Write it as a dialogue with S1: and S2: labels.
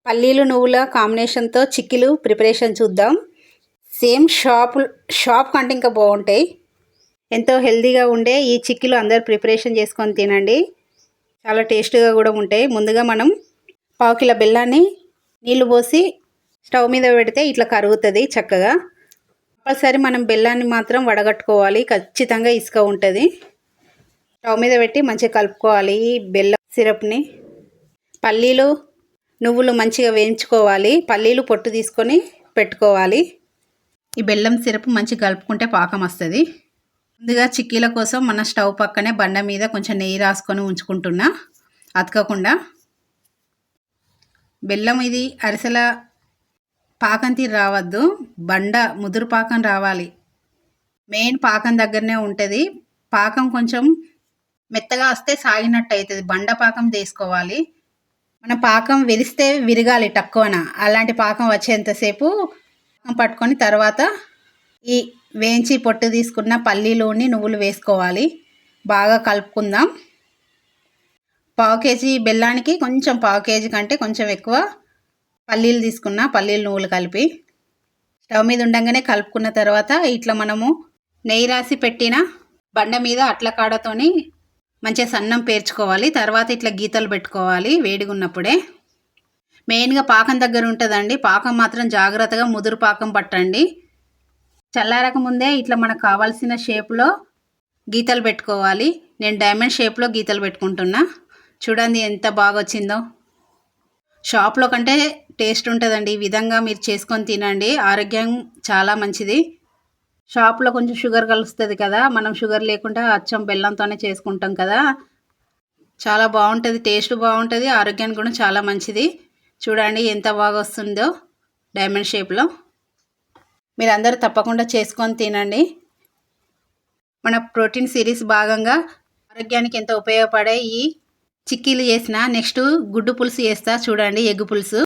S1: పల్లీలు నువ్వుల కాంబినేషన్తో చిక్కీలు ప్రిపరేషన్ చూద్దాం. సేమ్ షాప్ కంటే ఇంకా బాగుంటాయి. ఎంతో హెల్తీగా ఉండే ఈ చిక్కీలు అందరు ప్రిపరేషన్ చేసుకొని తినండి. చాలా టేస్ట్గా కూడా ఉంటాయి. ముందుగా మనం 1/4 కిలో బెల్లాన్ని నీళ్లు పోసి స్టవ్ మీద పెడితే ఇట్లా కరుగుతుంది చక్కగా. కంపల్సరీ మనం బెల్లాన్ని మాత్రం వడగట్టుకోవాలి. ఖచ్చితంగా ఇసుక ఉంటుంది. స్టవ్ మీద పెట్టి మంచిగా కలుపుకోవాలి ఈ బెల్లం సిరప్ని. పల్లీలు నువ్వులు మంచిగా వేయించుకోవాలి. పల్లీలు పొట్టు తీసుకొని పెట్టుకోవాలి. ఈ బెల్లం సిరప్ మంచిగా కలుపుకుంటే పాకం వస్తుంది. ముందుగా చిక్కీల కోసం మన స్టవ్ పక్కనే బండ మీద కొంచెం నెయ్యి రాసుకొని ఉంచుకుంటున్నా అతకకుండా. బెల్లం ఇది అరిసెల పాకం తీరు రావద్దు, బండ ముదురు పాకం రావాలి. మెయిన్ పాకం దగ్గరనే ఉంటుంది. పాకం కొంచెం మెత్తగా వస్తే సాగినట్టు అవుతుంది. బండ పాకం తీసుకోవాలి. మన పాకం విరిస్తే విరగాలి తక్కువన. అలాంటి పాకం వచ్చేంతసేపు పట్టుకొని తర్వాత ఈ వేయించి పొట్టు తీసుకున్న పల్లీలోని నువ్వులు వేసుకోవాలి. బాగా కలుపుకుందాం. 1/4 కేజీ బెల్లానికి కొంచెం 1/4 కేజీ కంటే కొంచెం ఎక్కువ పల్లీలు తీసుకున్న పల్లీలు నువ్వులు కలిపి స్టవ్ మీద ఉండగానే కలుపుకున్న తర్వాత ఇట్లా మనము నెయ్యి రాసి పెట్టిన బండ మీద అట్ల కాడతోని మంచిగా సన్నం పేర్చుకోవాలి. తర్వాత ఇట్లా గీతలు పెట్టుకోవాలి వేడిగా ఉన్నప్పుడే. మెయిన్గా పాకం దగ్గర ఉంటుందండి. పాకం మాత్రం జాగ్రత్తగా ముదురు పాకం పట్టండి. చల్లారక ముందే ఇట్లా మనకు కావాల్సిన షేప్లో గీతలు పెట్టుకోవాలి. నేను డైమండ్ షేప్లో గీతలు పెట్టుకుంటున్నా. చూడండి ఎంత బాగా వచ్చిందో. షాప్లో కంటే టేస్ట్ ఉంటుందండి. ఈ విధంగా మీరు చేసుకొని తినండి. ఆరోగ్యం చాలా మంచిది. షాప్లో కొంచెం షుగర్ కలుస్తుంది కదా, మనం షుగర్ లేకుండా అచ్చం బెల్లంతోనే చేసుకుంటాం కదా. చాలా బాగుంటుంది. టేస్ట్ బాగుంటుంది. ఆరోగ్యానికి కూడా చాలా మంచిది. చూడండి ఎంత బాగా వస్తుందో డైమండ్ షేప్లో. మీరు అందరూ తప్పకుండా చేసుకొని తినండి. మన ప్రోటీన్ సిరీస్ భాగంగా ఆరోగ్యానికి ఎంతో ఉపయోగపడే ఈ చిక్కీలు చేసిన నెక్స్ట్ గుడ్డు పులుసు చేస్తా చూడండి. ఎగ్ పులుసు.